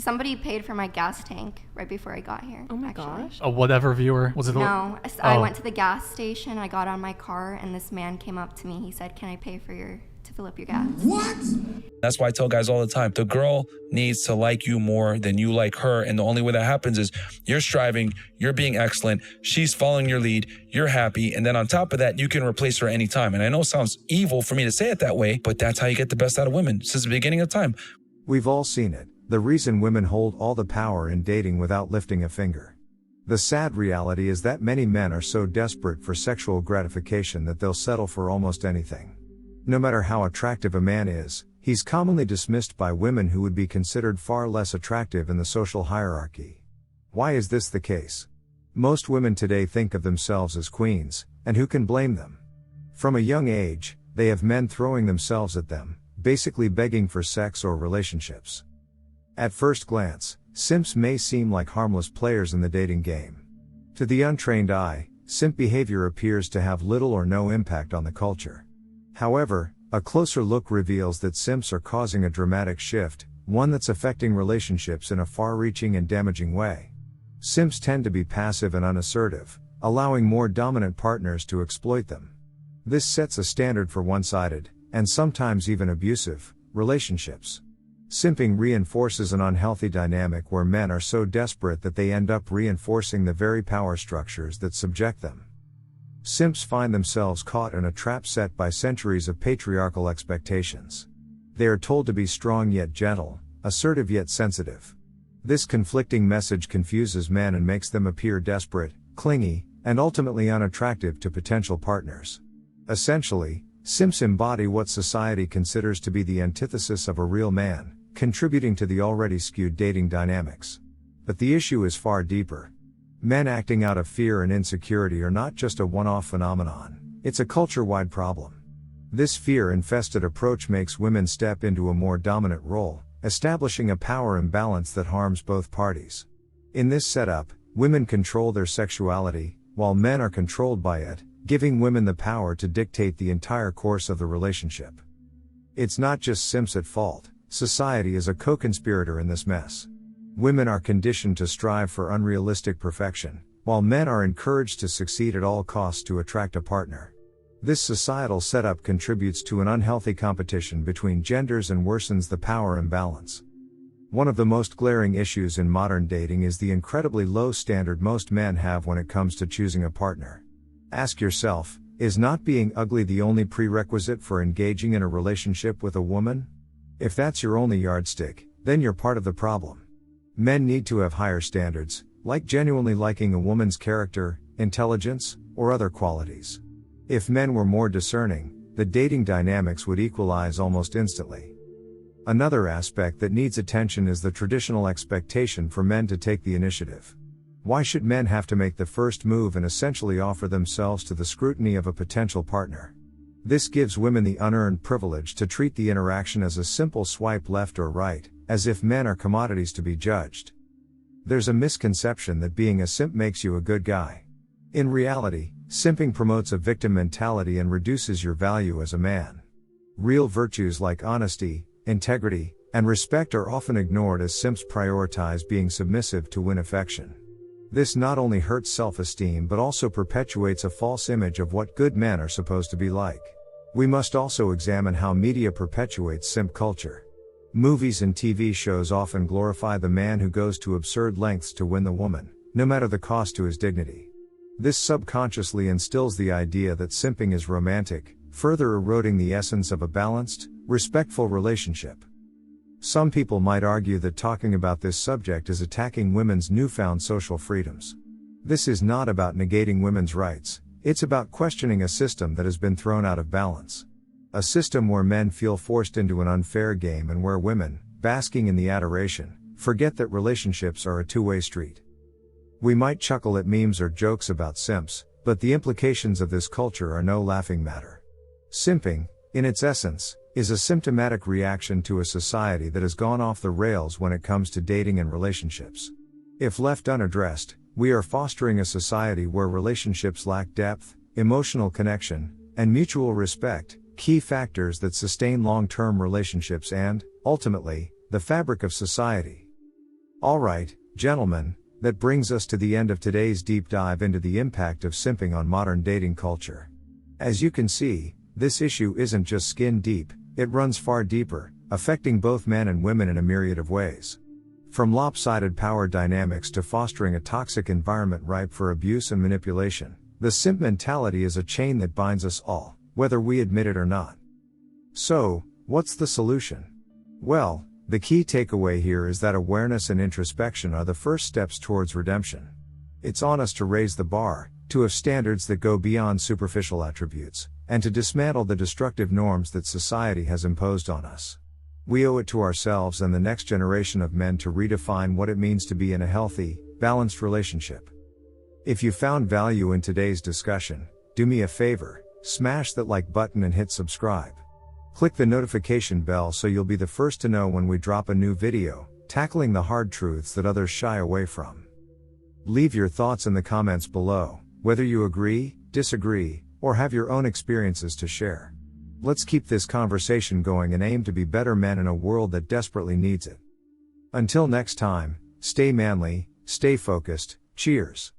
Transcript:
Somebody paid for my gas tank right before I got here. Oh my gosh. A whatever viewer? Was it? No, I went to the gas station. I got on my car, and this man came up to me. He said, "Can I pay for to fill up your gas?" What? That's why I tell guys all the time, the girl needs to like you more than you like her. And the only way that happens is you're striving, you're being excellent, she's following your lead, you're happy. And then on top of that, you can replace her anytime. And I know it sounds evil for me to say it that way, but that's how you get the best out of women since the beginning of time. We've all seen it. The reason women hold all the power in dating without lifting a finger. The sad reality is that many men are so desperate for sexual gratification that they'll settle for almost anything. No matter how attractive a man is, he's commonly dismissed by women who would be considered far less attractive in the social hierarchy. Why is this the case? Most women today think of themselves as queens, and who can blame them? From a young age, they have men throwing themselves at them, basically begging for sex or relationships. At first glance, simps may seem like harmless players in the dating game. To the untrained eye, simp behavior appears to have little or no impact on the culture. However, a closer look reveals that simps are causing a dramatic shift, one that's affecting relationships in a far-reaching and damaging way. Simps tend to be passive and unassertive, allowing more dominant partners to exploit them. This sets a standard for one-sided, and sometimes even abusive, relationships. Simping reinforces an unhealthy dynamic where men are so desperate that they end up reinforcing the very power structures that subject them. Simps find themselves caught in a trap set by centuries of patriarchal expectations. They are told to be strong yet gentle, assertive yet sensitive. This conflicting message confuses men and makes them appear desperate, clingy, and ultimately unattractive to potential partners. Essentially, simps embody what society considers to be the antithesis of a real man, contributing to the already skewed dating dynamics. But the issue is far deeper. Men acting out of fear and insecurity are not just a one-off phenomenon, it's a culture-wide problem. This fear-infested approach makes women step into a more dominant role, establishing a power imbalance that harms both parties. In this setup, women control their sexuality, while men are controlled by it, giving women the power to dictate the entire course of the relationship. It's not just simps at fault, society is a co-conspirator in this mess. Women are conditioned to strive for unrealistic perfection, while men are encouraged to succeed at all costs to attract a partner. This societal setup contributes to an unhealthy competition between genders and worsens the power imbalance. One of the most glaring issues in modern dating is the incredibly low standard most men have when it comes to choosing a partner. Ask yourself, is not being ugly the only prerequisite for engaging in a relationship with a woman? If that's your only yardstick, then you're part of the problem. Men need to have higher standards, like genuinely liking a woman's character, intelligence, or other qualities. If men were more discerning, the dating dynamics would equalize almost instantly. Another aspect that needs attention is the traditional expectation for men to take the initiative. Why should men have to make the first move and essentially offer themselves to the scrutiny of a potential partner? This gives women the unearned privilege to treat the interaction as a simple swipe left or right, as if men are commodities to be judged. There's a misconception that being a simp makes you a good guy. In reality, simping promotes a victim mentality and reduces your value as a man. Real virtues like honesty, integrity, and respect are often ignored as simps prioritize being submissive to win affection. This not only hurts self-esteem but also perpetuates a false image of what good men are supposed to be like. We must also examine how media perpetuates simp culture. Movies and TV shows often glorify the man who goes to absurd lengths to win the woman, no matter the cost to his dignity. This subconsciously instills the idea that simping is romantic, further eroding the essence of a balanced, respectful relationship. Some people might argue that talking about this subject is attacking women's newfound social freedoms. This is not about negating women's rights, it's about questioning a system that has been thrown out of balance. A system where men feel forced into an unfair game and where women, basking in the adoration, forget that relationships are a two-way street. We might chuckle at memes or jokes about simps, but the implications of this culture are no laughing matter. Simping, in its essence, is a symptomatic reaction to a society that has gone off the rails when it comes to dating and relationships. If left unaddressed, we are fostering a society where relationships lack depth, emotional connection, and mutual respect, key factors that sustain long-term relationships and, ultimately, the fabric of society. Alright, gentlemen, that brings us to the end of today's deep dive into the impact of simping on modern dating culture. As you can see, this issue isn't just skin deep, it runs far deeper, affecting both men and women in a myriad of ways. From lopsided power dynamics to fostering a toxic environment ripe for abuse and manipulation, the simp mentality is a chain that binds us all, whether we admit it or not. So, what's the solution? Well, the key takeaway here is that awareness and introspection are the first steps towards redemption. It's on us to raise the bar, to have standards that go beyond superficial attributes, and to dismantle the destructive norms that society has imposed on us. We owe it to ourselves and the next generation of men to redefine what it means to be in a healthy, balanced relationship. If you found value in today's discussion, do me a favor, smash that like button and hit subscribe. Click the notification bell so you'll be the first to know when we drop a new video, tackling the hard truths that others shy away from. Leave your thoughts in the comments below, whether you agree, disagree, or have your own experiences to share. Let's keep this conversation going and aim to be better men in a world that desperately needs it. Until next time, stay manly, stay focused, cheers.